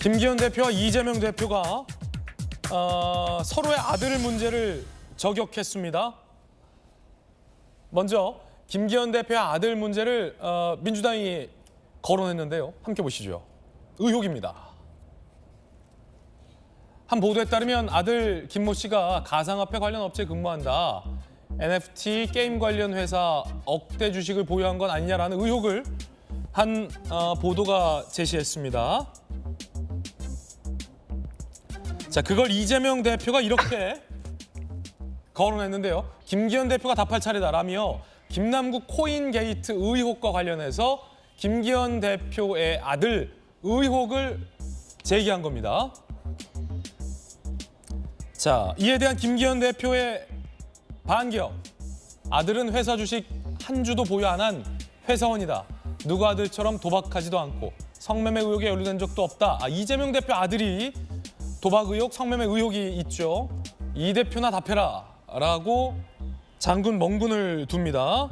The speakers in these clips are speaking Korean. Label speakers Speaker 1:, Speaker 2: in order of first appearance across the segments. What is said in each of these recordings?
Speaker 1: 김기현 대표와 이재명 대표가 서로의 아들 문제를 저격했습니다. 먼저 김기현 대표의 아들 문제를 민주당이 거론했는데요. 함께 보시죠. 의혹입니다. 한 보도에 따르면 아들 김모 씨가 가상화폐 관련 업체에 근무한다. NFT 게임 관련 회사 억대 주식을 보유한 건 아니냐라는 의혹을 한 보도가 제시했습니다. 자, 그걸 이재명 대표가 이렇게 거론했는데요. 김기현 대표가 답할 차례다라며 김남국 코인 게이트 의혹과 관련해서 김기현 대표의 아들 의혹을 제기한 겁니다. 자, 이에 대한 김기현 대표의 반격. 아들은 회사 주식 한 주도 보유 안 한 회사원이다. 누구 아들처럼 도박하지도 않고 성매매 의혹에 연루된 적도 없다. 이재명 대표 아들이 도박 의혹, 성매매 의혹이 있죠. 이 대표나 답해라 라고 장군 멍군을 둡니다.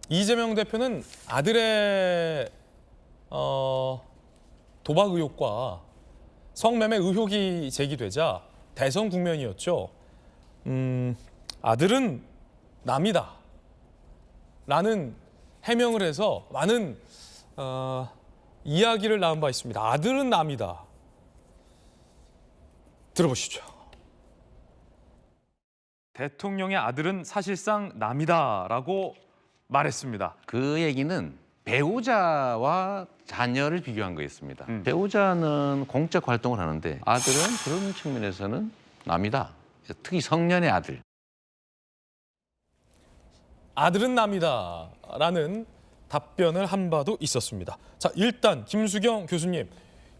Speaker 1: 이재명 대표는 아들의 도박 의혹과 성매매 의혹이 제기되자 대선 국면이었죠. 아들은 남이다 라는 해명을 해서 많은 이야기를 낳은 바 있습니다. 아들은 남이다. 들어보시죠. 대통령의 아들은 사실상 남이다라고 말했습니다.
Speaker 2: 그 얘기는 배우자와 자녀를 비교한 거였습니다. 배우자는 공적 활동을 하는데 아들은 그런 측면에서는 남이다. 특히 성년의 아들.
Speaker 1: 아들은 남이다라는 답변을 한 바도 있었습니다. 자, 일단 김수경 교수님,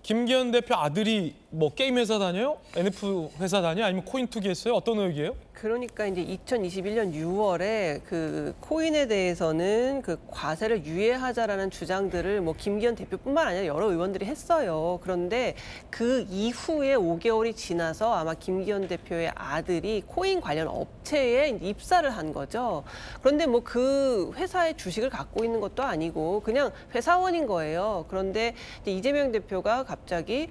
Speaker 1: 김기현 대표 아들이 뭐 게임 회사 다녀요? NF 회사 다녀요? 아니면 코인 투기했어요? 어떤 의혹이에요?
Speaker 3: 그러니까 이제 2021년 6월에 그 코인에 대해서는 그 과세를 유예하자라는 주장들을 뭐 김기현 대표뿐만 아니라 여러 의원들이 했어요. 그런데 그 이후에 5개월이 지나서 아마 김기현 대표의 아들이 코인 관련 업체에 입사를 한 거죠. 그런데 뭐 그 회사의 주식을 갖고 있는 것도 아니고 그냥 회사원인 거예요. 그런데 이제 이재명 대표가 갑자기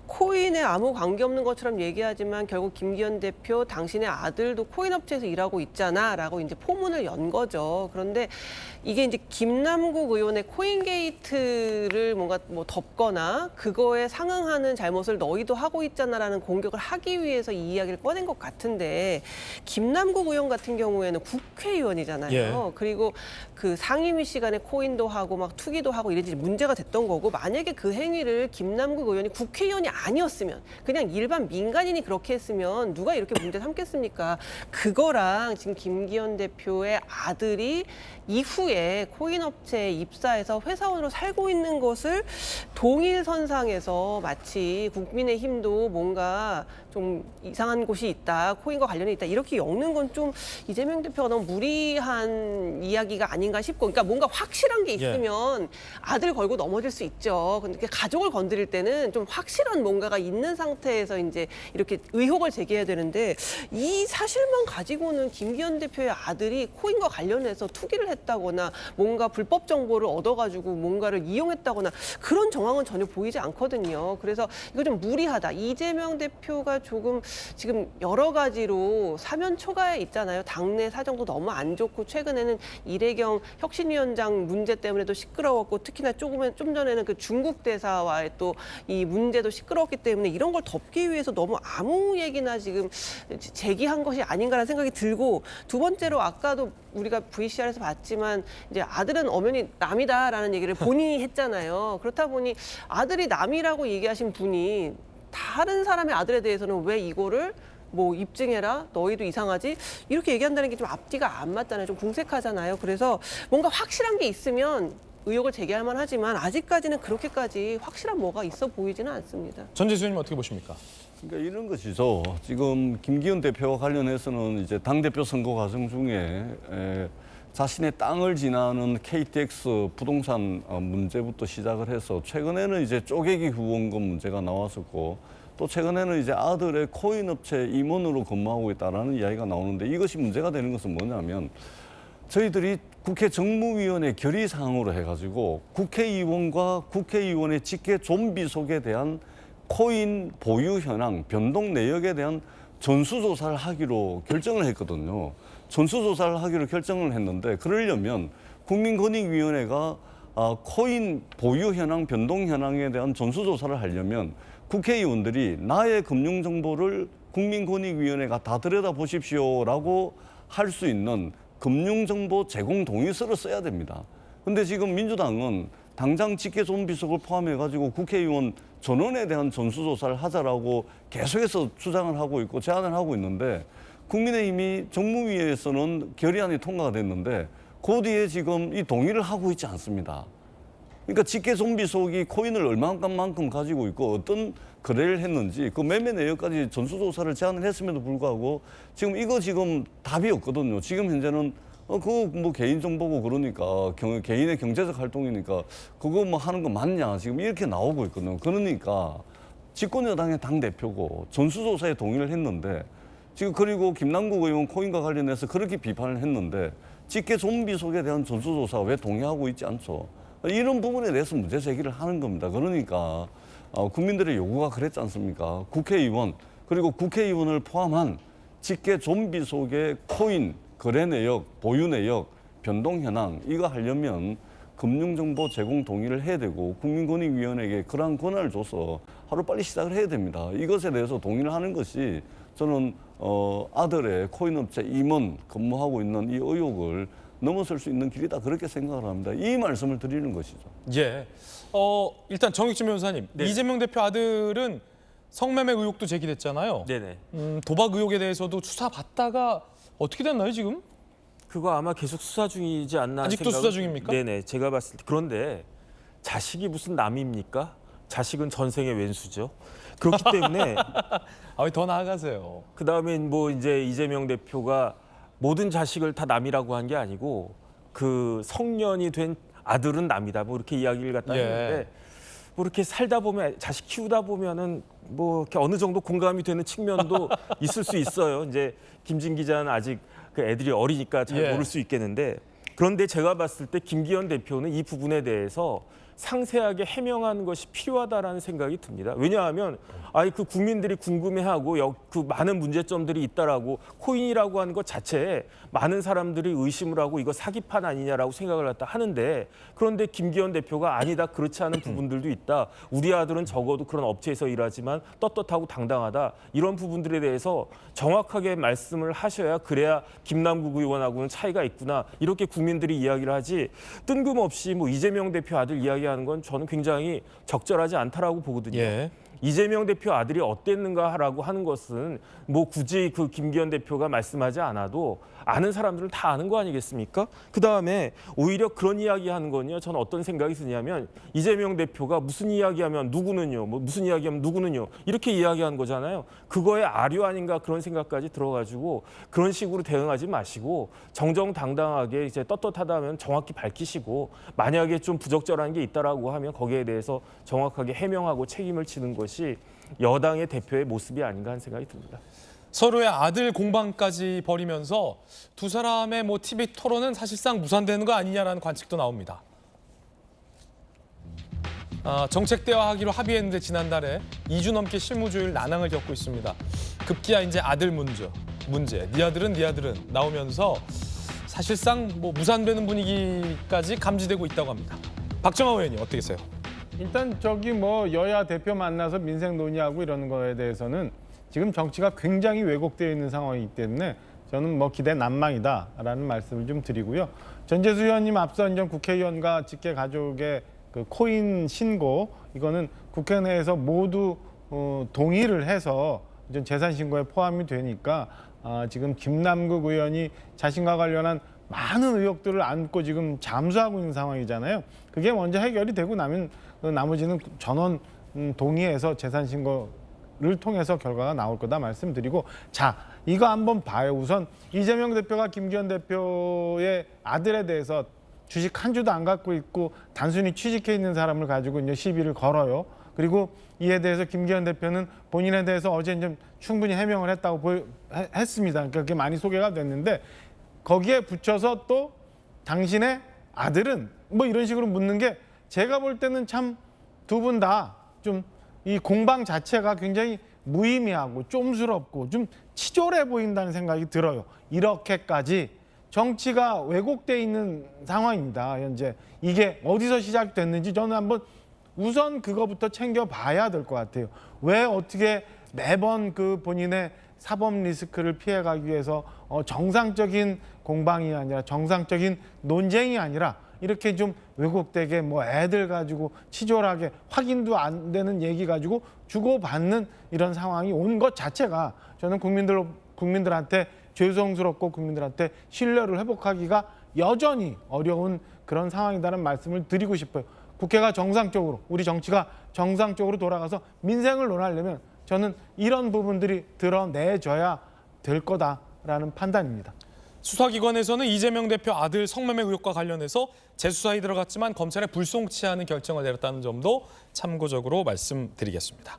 Speaker 3: 코인에 아무 관계없는 것처럼 얘기하지만 결국 김기현 대표 당신의 아들도 코인 업체에서 일하고 있잖아라고 이제 포문을 연 거죠. 그런데 이게 이제 김남국 의원의 코인 게이트를 뭔가 뭐 덮거나 그거에 상응하는 잘못을 너희도 하고 있잖아라는 공격을 하기 위해서 이 이야기를 꺼낸 것 같은데 김남국 의원 같은 경우에는 국회의원이잖아요.
Speaker 1: 예.
Speaker 3: 그리고 그 상임위 시간에 코인도 하고 막 투기도 하고 이래지 문제가 됐던 거고 만약에 그 행위를 김남국 의원이 국회의원이 아니었으면 그냥 일반 민간인이 그렇게 했으면 누가 이렇게 문제 삼겠습니까? 그거랑 지금 김기현 대표의 아들이 이후에 코인 업체에 입사해서 회사원으로 살고 있는 것을 동일선상에서 마치 국민의힘도 뭔가 좀 이상한 곳이 있다, 코인과 관련이 있다 이렇게 엮는 건 좀 이재명 대표가 너무 무리한 이야기가 아닌가 싶고, 그러니까 뭔가 확실한 게 있으면 아들 걸고 넘어질 수 있죠. 근데 가족을 건드릴 때는 좀 확실한 뭔가가 있는 상태에서 이제 이렇게 의혹을 제기해야 되는데 이 사실만 가지고는 김기현 대표의 아들이 코인과 관련해서 투기를 했다거나 뭔가 불법 정보를 얻어가지고 뭔가를 이용했다거나 그런 정황은 전혀 보이지 않거든요. 그래서 이거 좀 무리하다. 이재명 대표가 조금 지금 여러 가지로 사면 초과에 있잖아요. 당내 사정도 너무 안 좋고 최근에는 이래경 혁신위원장 문제 때문에도 시끄러웠고 특히나 좀 전에는 그 중국 대사와의 또 이 문제도 시끄러웠기 때문에 이런 걸 덮기 위해서 너무 아무 얘기나 지금 제기한 것이 아닌가라는 생각이 들고, 두 번째로 아까도 우리가 VCR에서 봤지만 이제 아들은 엄연히 남이다라는 얘기를 본인이 했잖아요. 그렇다 보니 아들이 남이라고 얘기하신 분이 다른 사람의 아들에 대해서는 왜 이거를 뭐 입증해라, 너희도 이상하지? 이렇게 얘기한다는 게 좀 앞뒤가 안 맞잖아요. 좀 궁색하잖아요. 그래서 뭔가 확실한 게 있으면 의혹을 제기할 만하지만 아직까지는 그렇게까지 확실한 뭐가 있어 보이지는 않습니다.
Speaker 1: 전재수 의원님 어떻게 보십니까?
Speaker 4: 그러니까 이런 것이죠. 지금 김기현 대표와 관련해서는 이제 당대표 선거 과정 중에 자신의 땅을 지나는 KTX 부동산 문제부터 시작을 해서 최근에는 이제 쪼개기 후원금 문제가 나왔었고 또 최근에는 이제 아들의 코인 업체 임원으로 근무하고 있다라는 이야기가 나오는데 이것이 문제가 되는 것은 뭐냐면 저희들이 국회 정무위원회 결의사항으로 해가지고 국회의원과 국회의원의 직계 좀비 속에 대한 코인 보유 현황, 변동 내역에 대한 전수조사를 하기로 결정을 했거든요. 전수조사를 하기로 결정을 했는데 그러려면 국민권익위원회가 코인 보유 현황, 변동 현황에 대한 전수조사를 하려면 국회의원들이 나의 금융정보를 국민권익위원회가 다 들여다보십시오라고 할 수 있는 금융정보 제공 동의서를 써야 됩니다. 근데 지금 민주당은 당장 직계 좀비속을 포함해가지고 국회의원 전원에 대한 전수조사를 하자라고 계속해서 주장을 하고 있고 제안을 하고 있는데 국민의힘이 정무위에서는 결의안이 통과가 됐는데 그 뒤에 지금 이 동의를 하고 있지 않습니다. 그러니까 직계 좀비속이 코인을 얼마만큼 가지고 있고 어떤 거래를 했는지 그 매매 내역까지 전수조사를 제안을 했음에도 불구하고 지금 답이 없거든요. 지금 현재는 그거 뭐 개인정보고 그러니까 개인의 경제적 활동이니까 그거 뭐 하는 거 맞냐 지금 이렇게 나오고 있거든요. 그러니까 집권여당의 당대표고 전수조사에 동의를 했는데 지금 그리고 김남국 의원 코인과 관련해서 그렇게 비판을 했는데 직계 좀비 속에 대한 전수조사 왜 동의하고 있지 않죠? 이런 부분에 대해서 문제 제기를 하는 겁니다. 그러니까 국민들의 요구가 그랬지 않습니까? 국회의원 그리고 국회의원을 포함한 직계 좀비 속의 코인 거래 내역, 보유 내역, 변동 현황 이거 하려면 금융정보 제공 동의를 해야 되고 국민권익위원회에게 그러한 권한을 줘서 하루빨리 시작을 해야 됩니다. 이것에 대해서 동의를 하는 것이 저는 아들의 코인업체 임원 근무하고 있는 이 의혹을 넘어설 수 있는 길이다 그렇게 생각을 합니다. 이 말씀을 드리는 것이죠.
Speaker 1: 예. 일단 정익진 변호사님,
Speaker 5: 네.
Speaker 1: 이재명 대표 아들은 성매매 의혹도 제기됐잖아요.
Speaker 5: 네네.
Speaker 1: 도박 의혹에 대해서도 수사받다가 어떻게 됐나요 지금?
Speaker 5: 그거 아마 계속 수사 중이지 않나
Speaker 1: 아직도
Speaker 5: 생각은-
Speaker 1: 수사 중입니까?
Speaker 5: 네네. 제가 봤을 때 그런데 자식이 무슨 남입니까? 자식은 전생의 왼수죠. 그렇기 때문에
Speaker 1: 왜 더 나아가세요?
Speaker 5: 그 다음에 뭐 이제 이재명 대표가 모든 자식을 다 남이라고 한 게 아니고 그 성년이 된 아들은 남이다. 뭐 이렇게 이야기를 갖다
Speaker 1: 예.
Speaker 5: 했는데 뭐 이렇게 살다 보면 자식 키우다 보면은 뭐 이렇게 어느 정도 공감이 되는 측면도 있을 수 있어요. 이제 김진 기자는 아직 그 애들이 어리니까 잘
Speaker 1: 예.
Speaker 5: 모를 수 있겠는데 그런데 제가 봤을 때 김기현 대표는 이 부분에 대해서 상세하게 해명하는 것이 필요하다라는 생각이 듭니다. 왜냐하면 그 국민들이 궁금해하고 그 많은 문제점들이 있다라고 코인이라고 하는 것 자체에 많은 사람들이 의심을 하고 이거 사기판 아니냐라고 생각을 갖다 하는데 그런데 김기현 대표가 아니다 그렇지 않은 부분들도 있다. 우리 아들은 적어도 그런 업체에서 일하지만 떳떳하고 당당하다. 이런 부분들에 대해서 정확하게 말씀을 하셔야 그래야 김남국 의원하고는 차이가 있구나. 이렇게 국민들이 이야기를 하지 뜬금없이 뭐 이재명 대표 아들 이야기하는 건 저는 굉장히 적절하지 않다라고 보거든요.
Speaker 1: 예.
Speaker 5: 이재명 대표 아들이 어땠는가라고 하는 것은 뭐 굳이 그 김기현 대표가 말씀하지 않아도 아는 사람들은 다 아는 거 아니겠습니까? 그다음에 오히려 그런 이야기하는 건요. 저는 어떤 생각이 드냐면 이재명 대표가 무슨 이야기하면 누구는요. 뭐 무슨 이야기하면 누구는요. 이렇게 이야기하는 거잖아요. 그거에 아류 아닌가 그런 생각까지 들어가지고 그런 식으로 대응하지 마시고 정정당당하게 이제 떳떳하다면 정확히 밝히시고 만약에 좀 부적절한 게 있다라고 하면 거기에 대해서 정확하게 해명하고 책임을 지는 것이 여당의 대표의 모습이 아닌가 하는 생각이 듭니다.
Speaker 1: 서로의 아들 공방까지 벌이면서 두 사람의 뭐 TV 토론은 사실상 무산되는 거 아니냐라는 관측도 나옵니다. 정책 대화하기로 합의했는데 지난달에 2주 넘게 실무조율 난항을 겪고 있습니다. 급기야 이제 아들 문제, 네 아들은 나오면서 사실상 뭐 무산되는 분위기까지 감지되고 있다고 합니다. 박정아 의원님 어떻게 보세요?
Speaker 6: 일단 뭐 여야 대표 만나서 민생 논의하고 이러는 거에 대해서는 지금 정치가 굉장히 왜곡되어 있는 상황이기 때문에 저는 뭐 기대 난망이다라는 말씀을 좀 드리고요. 전재수 의원님 앞서 이제 국회의원과 직계 가족의 그 코인 신고 이거는 국회 내에서 모두 동의를 해서 이제 재산 신고에 포함이 되니까 지금 김남국 의원이 자신과 관련한 많은 의혹들을 안고 지금 잠수하고 있는 상황이잖아요. 그게 먼저 해결이 되고 나면 나머지는 전원 동의해서 재산 신고를 통해서 결과가 나올 거다 말씀드리고 자 이거 한번 봐요. 우선 이재명 대표가 김기현 대표의 아들에 대해서 주식 한 주도 안 갖고 있고 단순히 취직해 있는 사람을 가지고 이제 시비를 걸어요. 그리고 이에 대해서 김기현 대표는 본인에 대해서 어제 이제 충분히 해명을 했다고 했습니다. 그러니까 그게 많이 소개가 됐는데 거기에 붙여서 또 당신의 아들은 뭐 이런 식으로 묻는 게 제가 볼 때는 참 두 분 다 좀 이 공방 자체가 굉장히 무의미하고 쫌스럽고 좀 치졸해 보인다는 생각이 들어요. 이렇게까지 정치가 왜곡돼 있는 상황입니다. 현재 이게 어디서 시작됐는지 저는 한번 우선 그거부터 챙겨봐야 될 것 같아요. 왜 어떻게 매번 그 본인의 사법 리스크를 피해가기 위해서 정상적인 공방이 아니라 정상적인 논쟁이 아니라 이렇게 좀 왜곡되게 뭐 애들 가지고 치졸하게 확인도 안 되는 얘기 가지고 주고받는 이런 상황이 온 것 자체가 저는 국민들한테 죄송스럽고 국민들한테 신뢰를 회복하기가 여전히 어려운 그런 상황이라는 말씀을 드리고 싶어요. 국회가 정상적으로 우리 정치가 정상적으로 돌아가서 민생을 논하려면 저는 이런 부분들이 드러내줘야 될 거다라는 판단입니다.
Speaker 1: 수사기관에서는 이재명 대표 아들 성매매 의혹과 관련해서 재수사에 들어갔지만 검찰에 불송치하는 결정을 내렸다는 점도 참고적으로 말씀드리겠습니다.